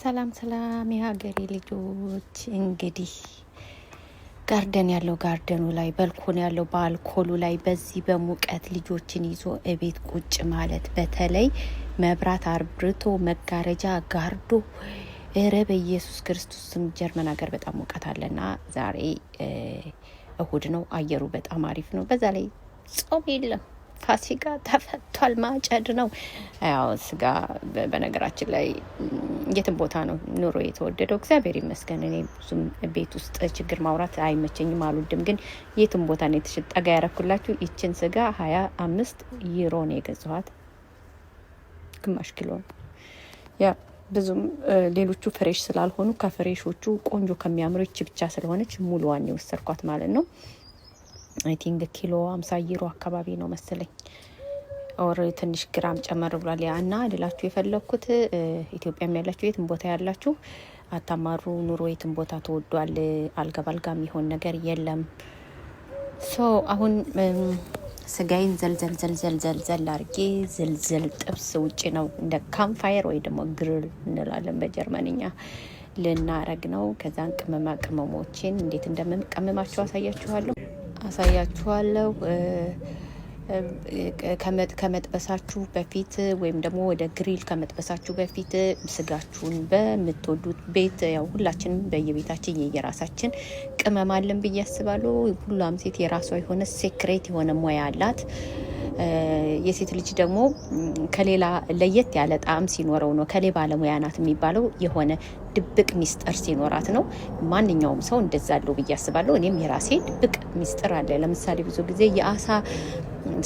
ሰላም የሀገሬ ልጆች እንግዲህ ጋርደን ያለው ጋርደኑ ላይ ባልኮን ያለው ባልኮሉ ላይ በዚህ በሙቀት ልጆችን ይዞ እቤት ቁጭ ማለት በተለይ መብራት አርብርቶ መጋረጃ ጋርዶ በኢየሱስ ክርስቶስ ስም ጀርመን ሀገር በጣም ሙቀት አለና ዛሬ እሁድ ነው። አየሩ በጣም አሪፍ ነው። በዛ ላይ ጾም የለም። ፋሲካ ተፈቷል። ማጨድ ነው። ያው ስጋ በነገራችን ላይ የትም ቦታ ነው ኑሮ የተወደደው። እግዚአብሔር ይመስገን። እኔ ብዙም ቤት ውስጥ ችግር ማውራት አይመቸኝም፣ አልወድም። ግን የትም ቦታ ነው የተሸጠጋ ያረኩላችሁ። ይችን ስጋ 25 ዩሮ ነው የገዛኋት። ግማሽ ኪሎ ነው። ያ ብዙም ሌሎቹ ፍሬሽ ስላልሆኑ ከፍሬሾቹ ቆንጆ ከሚያምሩ ይች ብቻ ስለሆነች ሙሉዋን የወሰድኳት ማለት ነው። አይ ቲንክ ኪሎ 50 ዩሮ አካባቢ ነው መሰለኝ። ኦር ትንሽ ግራም ጨመር ብሏል። ያና ልላችሁ የፈለኩት ኢትዮጵያም ያላችሁ የትም ቦታ ያላችሁ አታማሩ። ኑሮ የትም ቦታ ተወዷል። አልጋ ባልጋ የሚሆን ነገር የለም። አሁን ስጋይን ዘልዘል አርጌ ዝልዝል ጥብስ ውጪ ነው እንደ ካምፋየር ወይ ደግሞ ግሪል እንላለን በጀርመንኛ ልናረግ ነው። ከዛን ቅመማ ቅመሞችን እንዴት እንደምንቀመማቸው አሳያችኋለሁ። ከመጥበሳችሁ በፊት ወይም ደግሞ ወደ ግሪል ከመጥበሳችሁ በፊት ስጋችሁን በምትወዱት ቤት ያው ሁላችንም በየቤታችን የየራሳችን ቅመም አለን ብዬ አስባለሁ። ሁሉም ሴት የራሷ የሆነ ሴክሬት የሆነ ሙያ አላት። የሴት ልጅ ደግሞ ከሌላ ለየት ያለ ጣዕም ሲኖረው ነው ከሌ ባለሙያ ናት የሚባለው። የሆነ ድብቅ ሚስጥር ሲኖራት ነው። ማንኛውም ሰው እንደዛ አለው ብዬ አስባለሁ። እኔም የራሴ ድብቅ ሚስጥር አለ። ለምሳሌ ብዙ ጊዜ የአሳ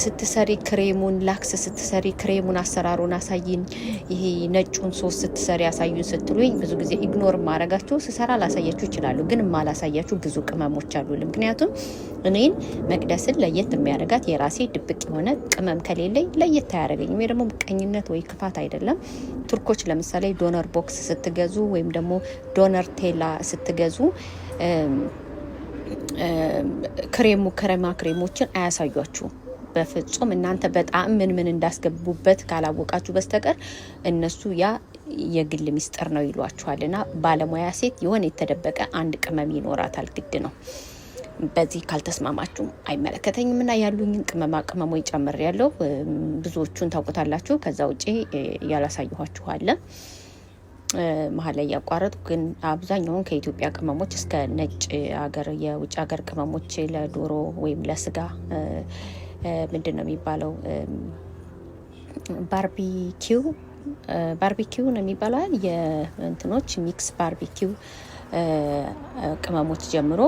ስትሰሪ ክሬሙን ላክስ ስትሰሪ ክሬሙን አሰራሩን አሳይን፣ ይሄ ነጩን ሶስ ስትሰሪ አሳዩን ስትሉኝ ብዙ ጊዜ ኢግኖር ማረጋችሁ ስሰራ ላሳያችሁ ይችላሉ። ግን ማላሳያችሁ ብዙ ቅመሞች አሉ። ምክንያቱም እኔን መቅደስን ለየት የሚያደርጋት የራሴ ድብቅ የሆነ ቅመም ከሌለኝ ለየት አያደርገኝም። ደግሞ ምቀኝነት ወይ ክፋት አይደለም። ቱርኮች ለምሳሌ ዶነር ቦክስ ስትገዙ ወይም ደግሞ ዶነር ቴላ ስትገዙ ክሬሞችን አያሳያችሁም በፍጹም። እናንተ በጣም ምን እንዳስገቡበት ካላወቃችሁ በስተቀር እነሱ ያ የግል ሚስጥር ነው ይሏችኋልና ባለሙያ ሴት የሆነ የተደበቀ አንድ ቅመም ይኖራታል፣ ግድ ነው። በዚህ ካልተስማማችሁ አይመለከተኝም እና ያሉኝን ቅመሞች ጨምሬያለሁ። ብዙዎቹን ታውቁታላችሁ። ከዛ ውጪ ያላሳየኋችሁ አለ መሀል ላይ ያቋረጡ። ግን አብዛኛውን ከኢትዮጵያ ቅመሞች እስከ ነጭ ሀገር የውጭ ሀገር ቅመሞች ለዶሮ ወይም ለስጋ ምንድን ነው የሚባለው ባርቢኪው ነው የሚባለው። የእንትኖች ሚክስ ባርቢኪው ቅመሞች ጀምሮ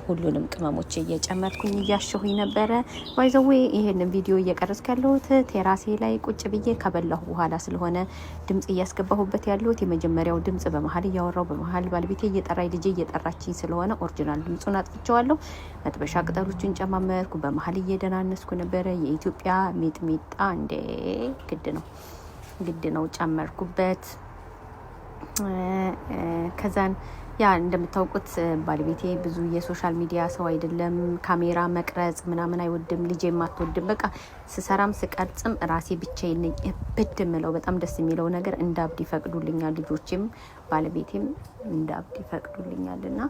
ሁሉንም ቅመሞች እየጨመርኩኝ እያሸሁኝ ነበረ። ባይዘዌ ይሄንን ቪዲዮ እየቀረጽኩ ያለሁት ቴራሴ ላይ ቁጭ ብዬ ከበላሁ በኋላ ስለሆነ ድምጽ እያስገባሁበት ያለሁት። የመጀመሪያው ድምጽ በመሀል እያወራው በመሀል ባለቤቴ እየጠራኝ ልጄ እየጠራችኝ ስለሆነ ኦሪጂናል ድምጹን አጥፍቼዋለሁ። መጥበሻ ቅጠሎችን ጨማመርኩ። በመሀል እየደናነስኩ ነበረ። የኢትዮጵያ ሚጥሚጣ እንደ ግድ ነው ጨመርኩበት። ከዛን ያ እንደምታውቁት ባለቤቴ ብዙ የሶሻል ሚዲያ ሰው አይደለም። ካሜራ መቅረጽ ምናምን አይወድም። ልጄም አትወድም። በቃ ስሰራም ስቀርጽም ራሴ ብቻዬን ነኝ እብድ ምለው። በጣም ደስ የሚለው ነገር እንዳብድ ይፈቅዱልኛል። ልጆቼም ባለቤቴም እንዳብድ ይፈቅዱልኛልና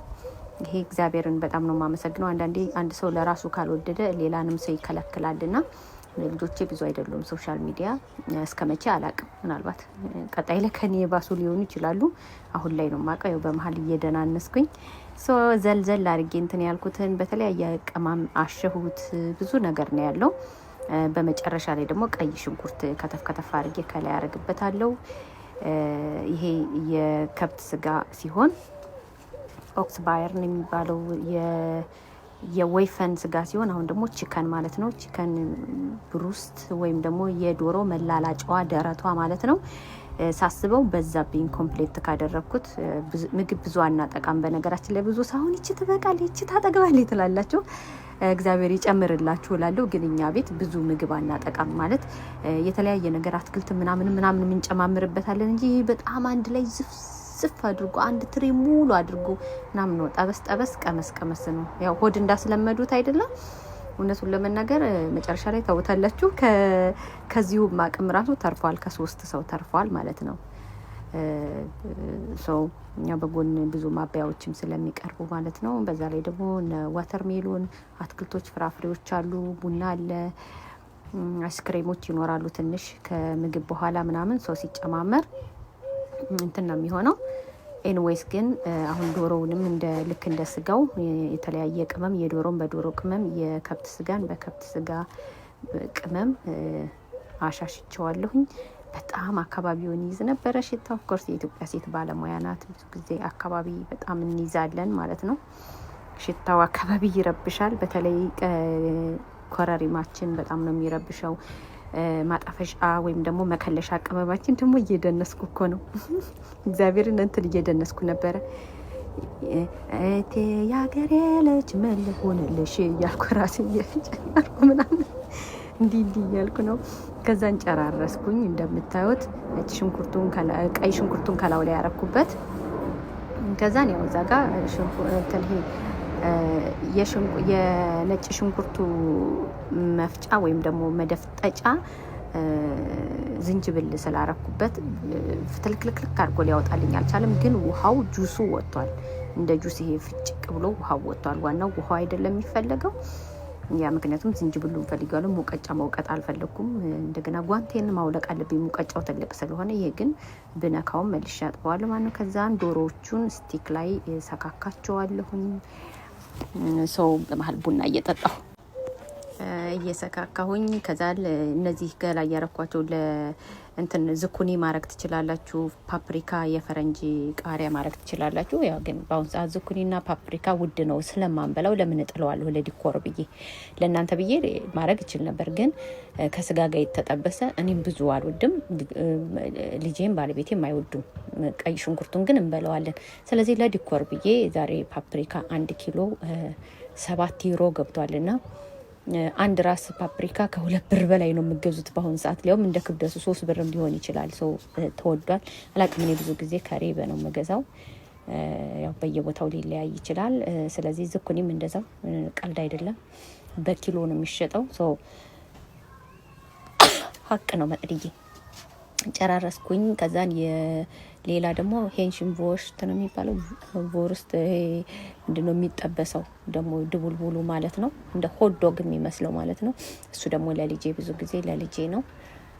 ይሄ እግዚአብሔርን በጣም ነው የማመሰግነው። አንዳንዴ አንድ ሰው ለራሱ ካልወደደ ሌላንም ሰው ይከለክላልና ልጆቼ ብዙ አይደሉም ሶሻል ሚዲያ። እስከመቼ አላቅም። ምናልባት ቀጣይ ላይ ከኔ የባሱ ሊሆኑ ይችላሉ። አሁን ላይ ነው የማውቀው። በመሀል እየደናነስኩኝ ዘልዘል አድርጌ እንትን ያልኩትን በተለያየ ቅመም አሸሁት። ብዙ ነገር ነው ያለው። በመጨረሻ ላይ ደግሞ ቀይ ሽንኩርት ከተፍ አድርጌ ከላይ ያደርግበታለሁ። ይሄ የከብት ስጋ ሲሆን ኦክስ ባየር ነው የሚባለው። የወይፈን ስጋ ሲሆን አሁን ደግሞ ቺከን ማለት ነው። ቺከን ብሩስት ወይም ደግሞ የዶሮ መላላጫዋ ደረቷ ማለት ነው። ሳስበው በዛብኝ ኮምፕሌት ካደረኩት። ምግብ ብዙ አናጠቃም በነገራችን ላይ። ብዙ ሳይሆን ይቺ ትበቃለች፣ ይቺ ታጠግባለች ትላላችሁ። እግዚአብሔር ይጨምርላችሁ እላለሁ። ግን እኛ ቤት ብዙ ምግብ አናጠቃም ማለት የተለያየ ነገር አትክልት ምናምን እንጨማምርበታለን እንጂ በጣም አንድ ላይ ዝፍ አድርጎ አንድ ትሪ ሙሉ አድርጎ ምናምን ነው። ጠበስ ቀመስ ነው። ያው ሆድ እንዳስለመዱት አይደለም። እውነቱን ለመናገር መጨረሻ ላይ ታውታላችሁ። ከዚሁ ማቅም ራሱ ተርፏል። ከ3 ሰው ተርፏል ማለት ነው። ሰው እኛ በጎን ብዙ ማባያዎችም ስለሚቀርቡ ማለት ነው። በዛ ላይ ደግሞ ዋተርሜሎን አትክልቶች፣ ፍራፍሬዎች አሉ፣ ቡና አለ፣ አይስክሬሞች ይኖራሉ። ትንሽ ከምግብ በኋላ ምናምን ሰው ሲጨማመር እንትን ነው የሚሆነው። ኤንዌይስ ግን አሁን ዶሮውንም ልክ እንደ ስጋው የተለያየ ቅመም፣ የዶሮን በዶሮ ቅመም፣ የከብት ስጋን በከብት ስጋ ቅመም አሻሽቸዋለሁኝ። በጣም አካባቢውን ይዝ ነበረ ሽታ። ኦፍኮርስ የኢትዮጵያ ሴት ባለሙያ ናት። ብዙ ጊዜ አካባቢ በጣም እንይዛለን ማለት ነው። ሽታው አካባቢ ይረብሻል። በተለይ ኮረሪማችን በጣም ነው የሚረብሸው። ማጣፈጫ ወይም ደግሞ መከለሻ ቅመማችን ደግሞ እየደነስኩ እኮ ነው። እግዚአብሔርን እንትን እየደነስኩ ነበረ። እቴ ያገሬ ልጅ ምን ልሆንልሽ እያልኩ ራሴ እየጨመርኩ ምናምን እንዲህ እያልኩ ነው። ከዛን ጨራረስኩኝ። እንደምታዩት ነጭ ሽንኩርቱን ቀይ ሽንኩርቱን ከላው ላይ ያረኩበት። ከዛን ያው እዛ ጋር የነጭ ሽንኩርቱ መፍጫ ወይም ደግሞ መደፍጠጫ ዝንጅብል ስላረኩበት ፍትልክልክልክ አድርጎ ሊያወጣልኝ አልቻለም። ግን ውሃው ጁሱ ወጥቷል። እንደ ጁስ ይሄ ፍጭቅ ብሎ ውሃው ወጥቷል። ዋናው ውሃው አይደለም የሚፈለገው። ያ ምክንያቱም ዝንጅብሉን ፈልጋለሁ። ሙቀጫ መውቀጥ አልፈለኩም። እንደገና ጓንቴን ማውለቅ አለብኝ ሙቀጫው ትልቅ ስለሆነ። ይሄ ግን ብነካውም መልሼ አጥበዋለሁ ማለት ነው። ከዛን ዶሮዎቹን ስቲክ ላይ ሰካካቸዋለሁኝ። ሰው በመሀል ቡና እየሰካካሁኝ ከዛ እነዚህ ገላይ ያረኳቸው ለእንትን ዝኩኒ ማረግ ትችላላችሁ። ፓፕሪካ የፈረንጅ ቃሪያ ማረግ ትችላላችሁ። ያው ግን በአሁን ሰዓት ዝኩኒና ፓፕሪካ ውድ ነው ስለማንበላው ለምን እጥለዋለሁ ለዲኮር ብዬ። ለእናንተ ብዬ ማረግ እችል ነበር፣ ግን ከስጋ ጋር የተጠበሰ እኔም ብዙ አልወድም። ልጄም ባለቤቴም አይወዱም። ቀይ ሽንኩርቱን ግን እንበለዋለን። ስለዚህ ለዲኮር ብዬ ዛሬ ፓፕሪካ 1 ኪሎ 7 ዩሮ ገብቷልና አንድ ራስ ፓፕሪካ ከ2 ብር በላይ ነው የምገዙት በአሁን ሰዓት። ሊያውም እንደ ክብደቱ 3 ብርም ሊሆን ይችላል። ሰው ተወዷል አላቅም። እኔ ብዙ ጊዜ ከሬበ ነው የምገዛው። ያው በየቦታው ሊለያይ ይችላል። ስለዚህ ዝኩኒም እንደዛው ቀልድ አይደለም፣ በኪሎ ነው የሚሸጠው። ሰው ሀቅ ነው መጥድዬ ጨራረስኩኝ። ከዛን ሌላ ደግሞ ሄንሽን ቮርስት ነው የሚባለው። ቮርስት ምንድነው የሚጠበሰው ደግሞ ድቡልቡሉ ማለት ነው። እንደ ሆት ዶግ የሚመስለው ማለት ነው። እሱ ደግሞ ለልጄ ብዙ ጊዜ ለልጄ ነው።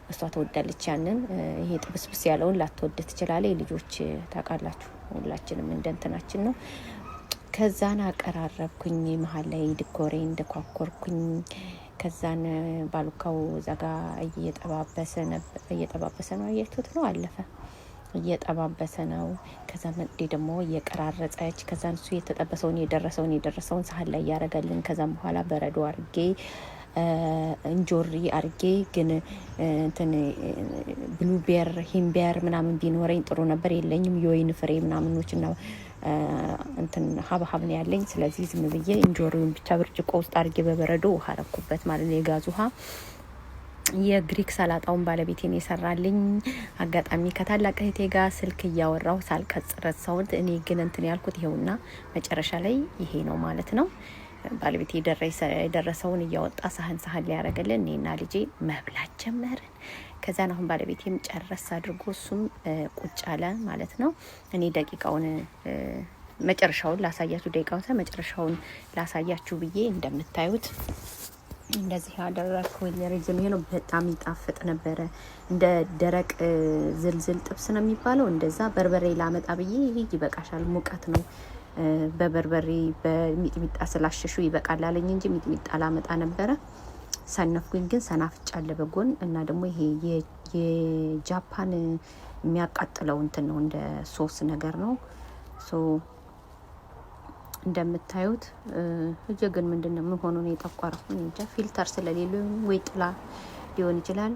እሷ ተወዳለች ያንን። ይሄ ጥብስብስ ያለውን ላትወድ ትችላለች። ልጆች ታውቃላችሁ፣ ሁላችንም እንደንትናችን ነው። ከዛን አቀራረብኩኝ። መሀል ላይ ዲኮሬን ደኳኮርኩኝ። ከዛን ባሉካው ዘጋ እየጠባበሰ ነው። አያችሁት ነው አለፈ እየጠባበሰ ነው። ከዛ መጥዴ ደግሞ እየቀራረጸች ከዛን እሱ የተጠበሰውን የደረሰውን ሳህን ላይ ያረጋልን። ከዛም በኋላ በረዶ አርጌ እንጆሪ አርጌ ግን እንትን ብሉቤር ሂምቤር ምናምን ቢኖረኝ ጥሩ ነበር። የለኝም። የወይን ፍሬ ምናምኖችና እንትን ሀብሀብ ነው ያለኝ። ስለዚህ ዝም ብዬ እንጆሪውን ብቻ ብርጭቆ ውስጥ አርጌ በበረዶ ውሃ ረኩበት ማለት ነው፣ የጋዝ ውሃ። የግሪክ ሰላጣውን ባለቤቴን የሰራልኝ። አጋጣሚ ከታላቅ እህቴ ጋር ስልክ እያወራው ሳልቀጽ ረሳሁት። እኔ ግን እንትን ያልኩት ይሄውና መጨረሻ ላይ ይሄ ነው ማለት ነው። ባለቤቴ የደረሰውን እያወጣ ሳህን ሊያረገልን እኔና ልጄ መብላት ጀመርን። ከዛን አሁን ባለቤቴም ጨረስ አድርጎ እሱም ቁጭ አለ ማለት ነው። እኔ ደቂቃውን መጨረሻውን ላሳያችሁ ብዬ እንደምታዩት እንደዚህ ያደረኩኝ። ረጅም ነው፣ በጣም ይጣፍጥ ነበረ። እንደ ደረቅ ዝልዝል ጥብስ ነው የሚባለው። እንደዛ በርበሬ ላመጣ ብዬ ይበቃሻል፣ ሙቀት ነው፣ በበርበሬ በሚጥሚጣ ስላሸሹ ይበቃል አለኝ እንጂ ሚጥሚጣ ላመጣ ነበረ። ሰነፍኩኝ። ግን ሰናፍጭ አለ በጎን እና ደግሞ ይሄ የጃፓን የሚያቃጥለው እንትን ነው፣ እንደ ሶስ ነገር ነው። እንደምታዩት እጀ ግን ምንድነው ምን ሆኖ ነው የጠቆረው? እንጃ ፊልተር ስለሌለ ወይ ጥላ ሊሆን ይችላል።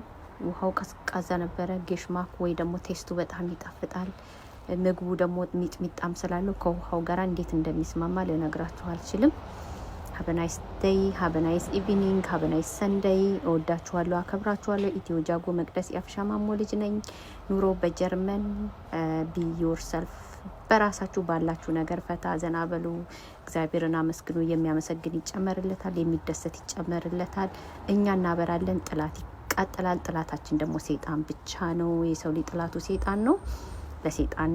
ውሃው ቀዝቃዛ ነበረ። ጌሽማክ ወይ ደግሞ ቴስቱ በጣም ይጣፍጣል። ምግቡ ደግሞ ሚጥሚጣም ስላለው ከውሃው ጋር እንዴት እንደሚስማማ ልነግራችሁ አልችልም። ሀበናይስ ዴይ፣ ሀበናይስ ኢቪኒንግ፣ ሀበናይስ ሰንደይ። እወዳችኋለሁ፣ አከብራችኋለሁ። ኢትዮ ጃጎ መቅደስ ያፍሻማሞ ልጅ ነኝ። ኑሮ በጀርመን። ቢ ዮርሰልፍ። በራሳችሁ ባላችሁ ነገር ፈታ ዘና በሉ። እግዚአብሔርን አመስግኑ። የሚያመሰግን ይጨመርለታል፣ የሚደሰት ይጨመርለታል። እኛ እናበራለን፣ ጥላት ይቃጠላል። ጥላታችን ደግሞ ሰይጣን ብቻ ነው። የሰው ልጅ ጥላቱ ሰይጣን ነው። ለሰይጣን